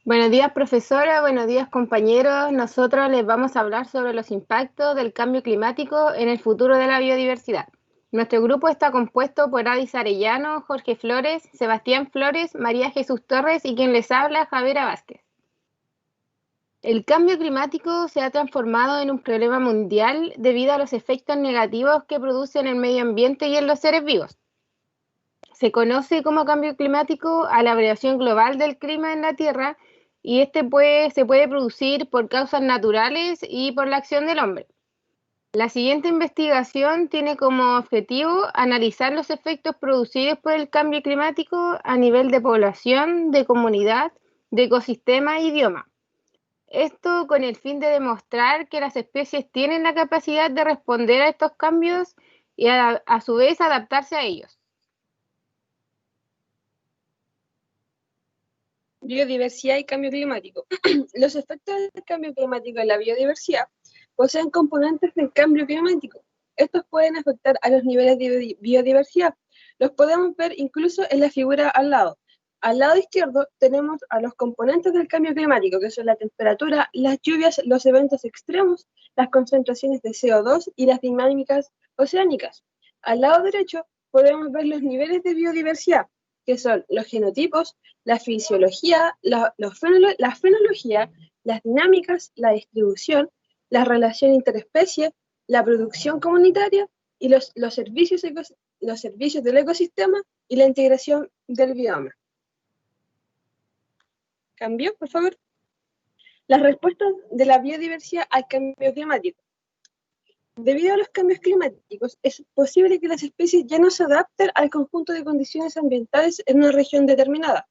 Buenos días, profesora. Buenos días, compañeros. Nosotros les vamos a hablar sobre los impactos del cambio climático en el futuro de la biodiversidad. Nuestro grupo está compuesto por Adis Arellano, Jorge Flores, Sebastián Flores, María Jesús Torres y quien les habla, Javiera Vázquez. El cambio climático se ha transformado en un problema mundial debido a los efectos negativos que produce en el medio ambiente y en los seres vivos. Se conoce como cambio climático a la variación global del clima en la Tierra y se puede producir por causas naturales y por la acción del hombre. La siguiente investigación tiene como objetivo analizar los efectos producidos por el cambio climático a nivel de población, de comunidad, de ecosistema y bioma. Esto con el fin de demostrar que las especies tienen la capacidad de responder a estos cambios y a su vez adaptarse a ellos. Biodiversidad y cambio climático. Los efectos del cambio climático en la biodiversidad poseen componentes del cambio climático. Estos pueden afectar a los niveles de biodiversidad. Los podemos ver incluso en la figura al lado. Al lado izquierdo tenemos a los componentes del cambio climático, que son la temperatura, las lluvias, los eventos extremos, las concentraciones de CO2 y las dinámicas oceánicas. Al lado derecho podemos ver los niveles de biodiversidad, que son los genotipos, la fisiología, la fenología, las dinámicas, la distribución, la relación interespecie, la producción comunitaria y los servicios del ecosistema y la integración del bioma. ¿Cambio, por favor? Las respuestas de la biodiversidad al cambio climático. Debido a los cambios climáticos, es posible que las especies ya no se adapten al conjunto de condiciones ambientales en una región determinada.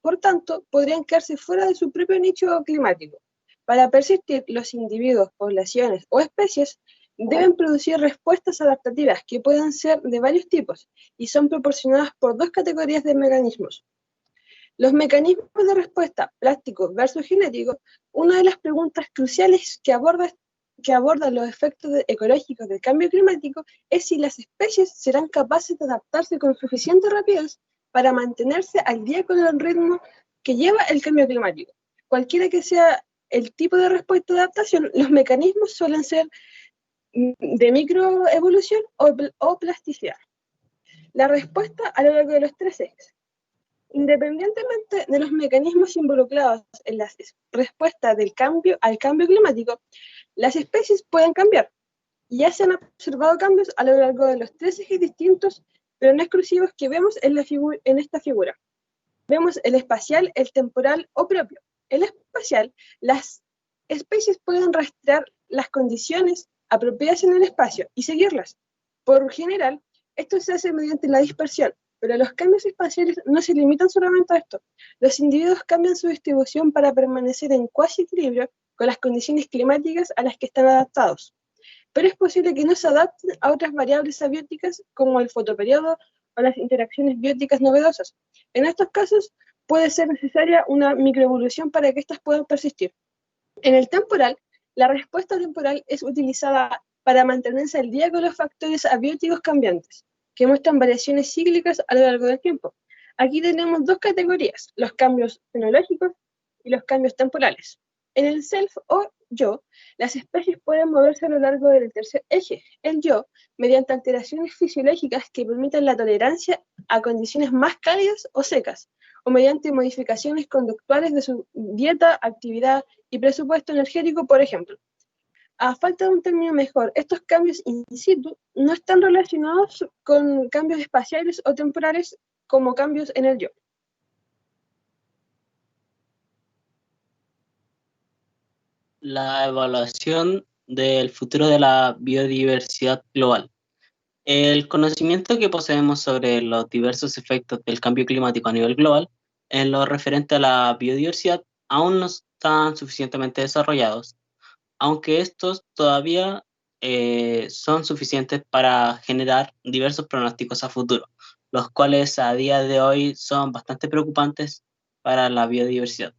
Por tanto, podrían quedarse fuera de su propio nicho climático. Para persistir, los individuos, poblaciones o especies deben producir respuestas adaptativas que pueden ser de varios tipos y son proporcionadas por dos categorías de mecanismos. Los mecanismos de respuesta, plásticos versus genéticos, una de las preguntas cruciales que abordan los efectos ecológicos del cambio climático es si las especies serán capaces de adaptarse con suficiente rapidez para mantenerse al día con el ritmo que lleva el cambio climático. Cualquiera que sea el tipo de respuesta de adaptación, los mecanismos suelen ser de microevolución o plasticidad. La respuesta a lo largo de los tres ejes. Independientemente de los mecanismos involucrados en la respuesta al cambio climático, las especies pueden cambiar. Ya se han observado cambios a lo largo de los tres ejes distintos, pero no exclusivos que vemos en esta figura. Vemos el espacial, el temporal o propio. En el espacial, las especies pueden rastrear las condiciones apropiadas en el espacio y seguirlas. Por general, esto se hace mediante la dispersión, pero los cambios espaciales no se limitan solamente a esto. Los individuos cambian su distribución para permanecer en cuasi equilibrio con las condiciones climáticas a las que están adaptados. Pero es posible que no se adapten a otras variables abióticas como el fotoperiodo o las interacciones bióticas novedosas. En estos casos puede ser necesaria una microevolución para que éstas puedan persistir. En el temporal, la respuesta temporal es utilizada para mantenerse al día con los factores abióticos cambiantes, que muestran variaciones cíclicas a lo largo del tiempo. Aquí tenemos dos categorías, los cambios fenológicos y los cambios temporales. En el self o yo, las especies pueden moverse a lo largo del tercer eje, el yo, mediante alteraciones fisiológicas que permitan la tolerancia a condiciones más cálidas o secas, o mediante modificaciones conductuales de su dieta, actividad y presupuesto energético, por ejemplo. A falta de un término mejor, estos cambios in situ no están relacionados con cambios espaciales o temporales como cambios en el yo. La evaluación del futuro de la biodiversidad global. El conocimiento que poseemos sobre los diversos efectos del cambio climático a nivel global en lo referente a la biodiversidad aún no están suficientemente desarrollados, aunque estos todavía son suficientes para generar diversos pronósticos a futuro, los cuales a día de hoy son bastante preocupantes para la biodiversidad.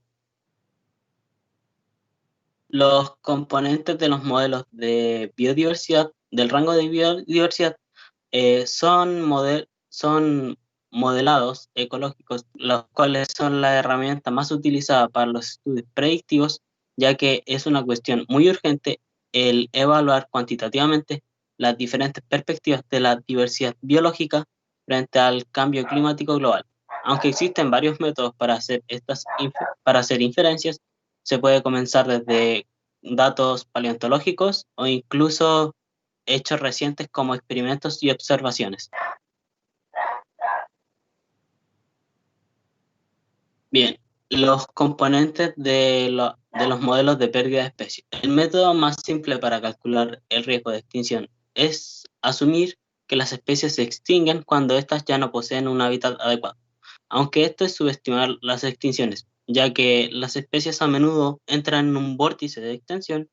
Los componentes de los modelos de biodiversidad, del rango de biodiversidad, son modelados ecológicos, los cuales son la herramienta más utilizada para los estudios predictivos, ya que es una cuestión muy urgente el evaluar cuantitativamente las diferentes perspectivas de la diversidad biológica frente al cambio climático global. Aunque existen varios métodos para hacer inferencias, se puede comenzar desde datos paleontológicos o incluso hechos recientes como experimentos y observaciones. Bien, los componentes de los modelos de pérdida de especies. El método más simple para calcular el riesgo de extinción es asumir que las especies se extinguen cuando éstas ya no poseen un hábitat adecuado, aunque esto es subestimar las extinciones, ya que las especies a menudo entran en un vórtice de extinción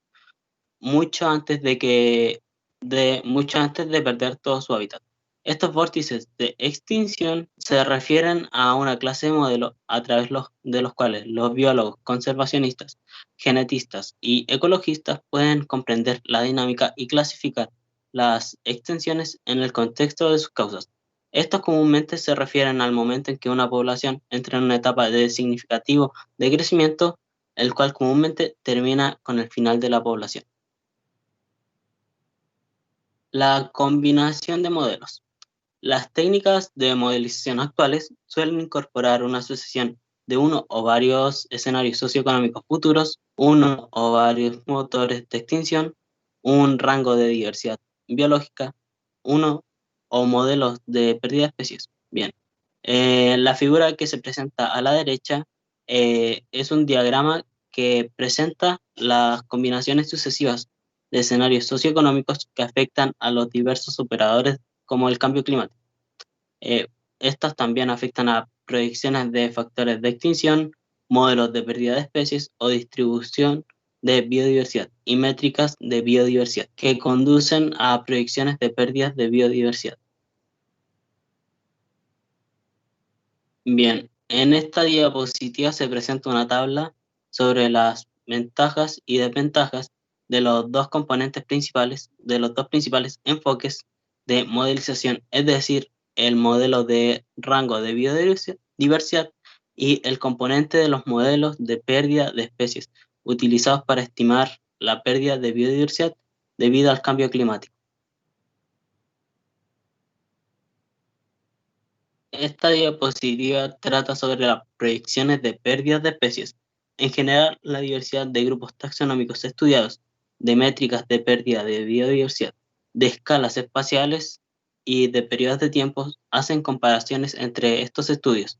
mucho antes de perder todo su hábitat. Estos vórtices de extinción se refieren a una clase de modelo a través de los cuales los biólogos conservacionistas, genetistas y ecologistas pueden comprender la dinámica y clasificar las extinciones en el contexto de sus causas. Estos comúnmente se refieren al momento en que una población entra en una etapa de significativo decrecimiento, el cual comúnmente termina con el final de la población. La combinación de modelos. Las técnicas de modelización actuales suelen incorporar una sucesión de uno o varios escenarios socioeconómicos futuros, uno o varios motores de extinción, un rango de diversidad biológica, uno o modelos de pérdida de especies. Bien, la figura que se presenta a la derecha es un diagrama que presenta las combinaciones sucesivas de escenarios socioeconómicos que afectan a los diversos operadores como el cambio climático. Estas también afectan a proyecciones de factores de extinción, modelos de pérdida de especies o distribución de biodiversidad y métricas de biodiversidad que conducen a proyecciones de pérdidas de biodiversidad. Bien, en esta diapositiva se presenta una tabla sobre las ventajas y desventajas de los dos componentes principales, de los dos principales enfoques de modelización, es decir, el modelo de rango de biodiversidad y el componente de los modelos de pérdida de especies, utilizados para estimar la pérdida de biodiversidad debido al cambio climático. Esta diapositiva trata sobre las proyecciones de pérdidas de especies. En general, la diversidad de grupos taxonómicos estudiados, de métricas de pérdida de biodiversidad, de escalas espaciales y de periodos de tiempo hacen comparaciones entre estos estudios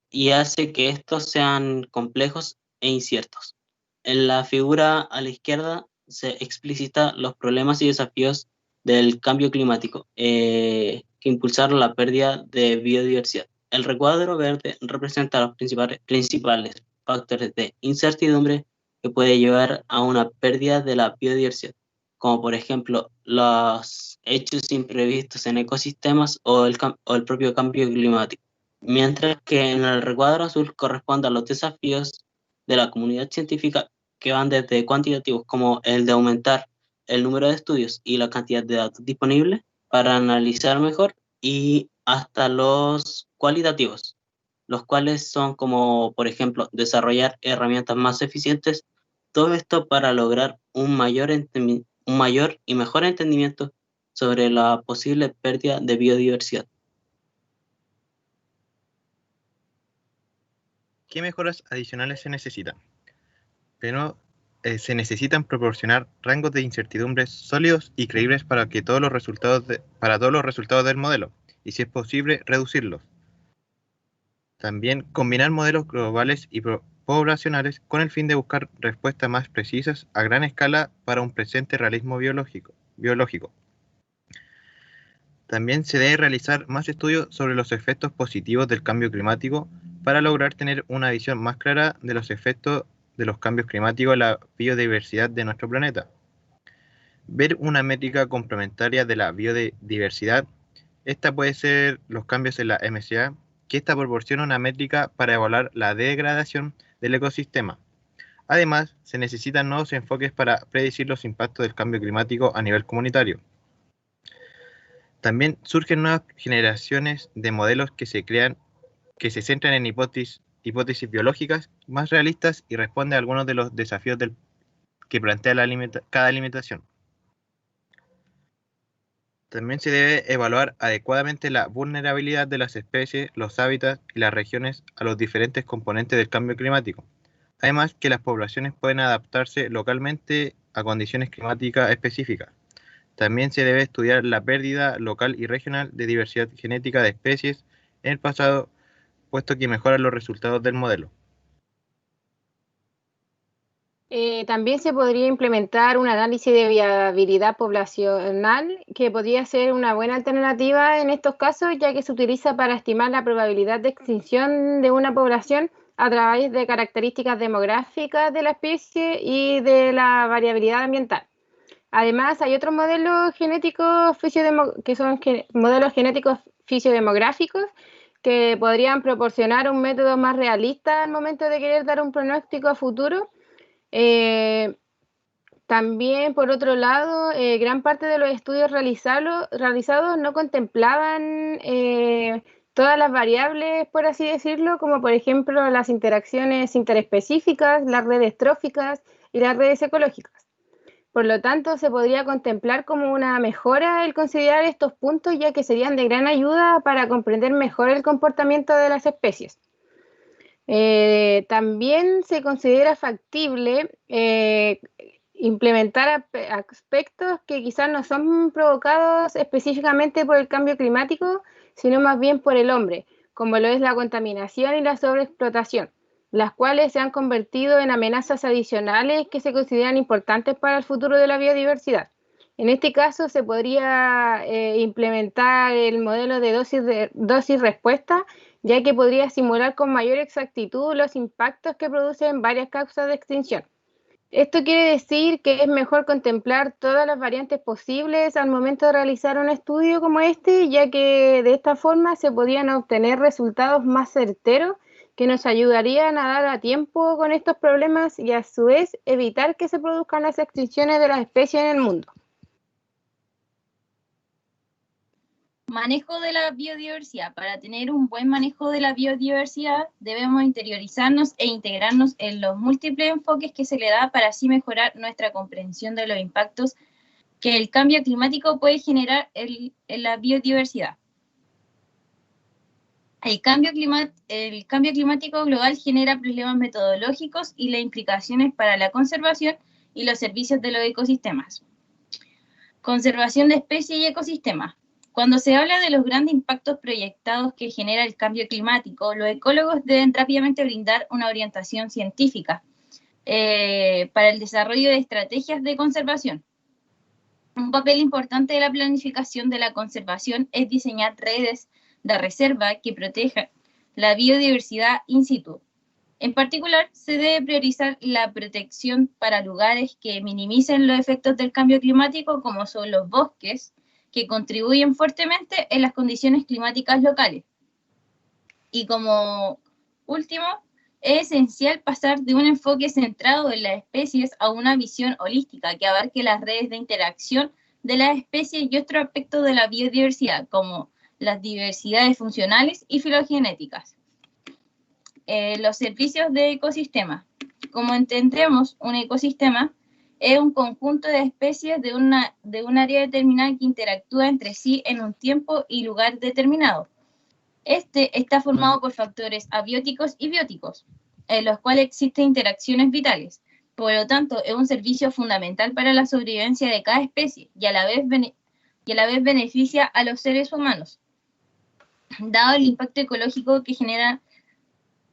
y hace que estos sean complejos e inciertos. En la figura a la izquierda se explicita los problemas y desafíos del cambio climático que impulsaron la pérdida de biodiversidad. El recuadro verde representa los principales factores de incertidumbre que puede llevar a una pérdida de la biodiversidad, como por ejemplo los hechos imprevistos en ecosistemas o el propio cambio climático. Mientras que en el recuadro azul corresponde a los desafíos de la comunidad científica que van desde cuantitativos como el de aumentar el número de estudios y la cantidad de datos disponibles para analizar mejor y hasta los cualitativos, los cuales son como, por ejemplo, desarrollar herramientas más eficientes, todo esto para lograr un mayor y mejor entendimiento sobre la posible pérdida de biodiversidad. ¿Qué mejoras adicionales se necesitan? Pero se necesitan proporcionar rangos de incertidumbre sólidos y creíbles para todos los resultados del modelo, y si es posible, reducirlos. También combinar modelos globales y poblacionales con el fin de buscar respuestas más precisas a gran escala para un presente realismo biológico. También se debe realizar más estudios sobre los efectos positivos del cambio climático para lograr tener una visión más clara de los efectos de los cambios climáticos en la biodiversidad de nuestro planeta. Ver una métrica complementaria de la biodiversidad. Esta puede ser los cambios en la MSA, que esta proporciona una métrica para evaluar la degradación del ecosistema. Además, se necesitan nuevos enfoques para predecir los impactos del cambio climático a nivel comunitario. También surgen nuevas generaciones de modelos que se centran en hipótesis biológicas más realistas y responden a algunos de los desafíos que plantea cada limitación. También se debe evaluar adecuadamente la vulnerabilidad de las especies, los hábitats y las regiones a los diferentes componentes del cambio climático. Además, que las poblaciones pueden adaptarse localmente a condiciones climáticas específicas. También se debe estudiar la pérdida local y regional de diversidad genética de especies en el pasado, puesto que mejoran los resultados del modelo. También se podría implementar un análisis de viabilidad poblacional, que podría ser una buena alternativa en estos casos, ya que se utiliza para estimar la probabilidad de extinción de una población a través de características demográficas de la especie y de la variabilidad ambiental. Además, hay otros modelos genéticos que son modelos genéticos fisiodemográficos que podrían proporcionar un método más realista al momento de querer dar un pronóstico a futuro. También, por otro lado, gran parte de los estudios realizados no contemplaban todas las variables, por así decirlo, como por ejemplo las interacciones interespecíficas, las redes tróficas y las redes ecológicas. Por lo tanto, se podría contemplar como una mejora el considerar estos puntos, ya que serían de gran ayuda para comprender mejor el comportamiento de las especies. También se considera factible implementar aspectos que quizás no son provocados específicamente por el cambio climático, sino más bien por el hombre, como lo es la contaminación y la sobreexplotación, las cuales se han convertido en amenazas adicionales que se consideran importantes para el futuro de la biodiversidad. En este caso se podría implementar el modelo de dosis-respuesta, ya que podría simular con mayor exactitud los impactos que producen varias causas de extinción. Esto quiere decir que es mejor contemplar todas las variantes posibles al momento de realizar un estudio como este, ya que de esta forma se podrían obtener resultados más certeros que nos ayudarían a dar a tiempo con estos problemas y a su vez evitar que se produzcan las extinciones de las especies en el mundo. Manejo de la biodiversidad. Para tener un buen manejo de la biodiversidad debemos interiorizarnos e integrarnos en los múltiples enfoques que se le da para así mejorar nuestra comprensión de los impactos que el cambio climático puede generar en la biodiversidad. El cambio climático global genera problemas metodológicos y las implicaciones para la conservación y los servicios de los ecosistemas. Conservación de especies y ecosistemas. Cuando se habla de los grandes impactos proyectados que genera el cambio climático, los ecólogos deben rápidamente brindar una orientación científica para el desarrollo de estrategias de conservación. Un papel importante de la planificación de la conservación es diseñar redes de reserva que protejan la biodiversidad in situ. En particular, se debe priorizar la protección para lugares que minimicen los efectos del cambio climático, como son los bosques, que contribuyen fuertemente en las condiciones climáticas locales. Y como último, es esencial pasar de un enfoque centrado en las especies a una visión holística que abarque las redes de interacción de las especies y otros aspectos de la biodiversidad, como las diversidades funcionales y filogenéticas. Los servicios de ecosistemas. Como entendemos, un ecosistema es un conjunto de especies de un área determinada que interactúa entre sí en un tiempo y lugar determinado. Este está formado por factores abióticos y bióticos, en los cuales existen interacciones vitales. Por lo tanto, es un servicio fundamental para la sobrevivencia de cada especie y a la vez beneficia a los seres humanos. Dado el impacto ecológico que genera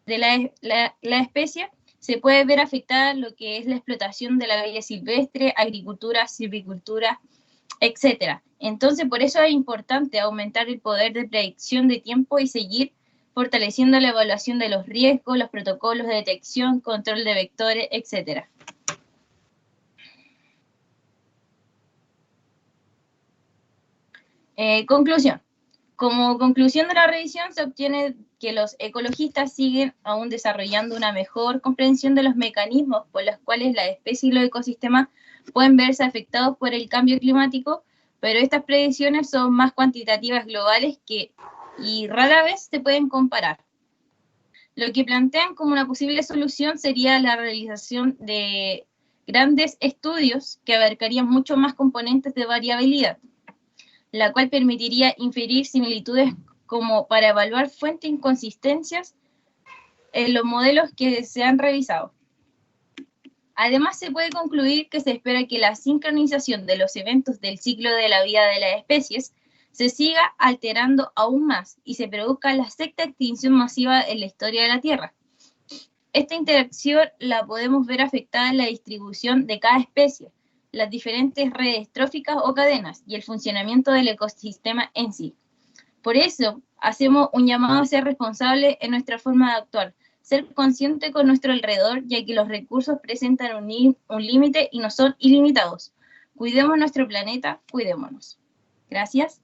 de la especie, se puede ver afectada lo que es la explotación de la vida silvestre, agricultura, silvicultura, etc. Entonces, por eso es importante aumentar el poder de predicción de tiempo y seguir fortaleciendo la evaluación de los riesgos, los protocolos de detección, control de vectores, etc. Conclusión. Como conclusión de la revisión se obtiene que los ecologistas siguen aún desarrollando una mejor comprensión de los mecanismos por los cuales las especies y los ecosistemas pueden verse afectados por el cambio climático, pero estas predicciones son más cuantitativas globales y rara vez se pueden comparar. Lo que plantean como una posible solución sería la realización de grandes estudios que abarcarían mucho más componentes de variabilidad, la cual permitiría inferir similitudes como para evaluar fuentes e inconsistencias en los modelos que se han revisado. Además, se puede concluir que se espera que la sincronización de los eventos del ciclo de la vida de las especies se siga alterando aún más y se produzca la sexta extinción masiva en la historia de la Tierra. Esta interacción la podemos ver afectada en la distribución de cada especie, las diferentes redes tróficas o cadenas y el funcionamiento del ecosistema en sí. Por eso, hacemos un llamado a ser responsables en nuestra forma de actuar, ser consciente con nuestro alrededor, ya que los recursos presentan un límite y no son ilimitados. Cuidemos nuestro planeta, cuidémonos. Gracias.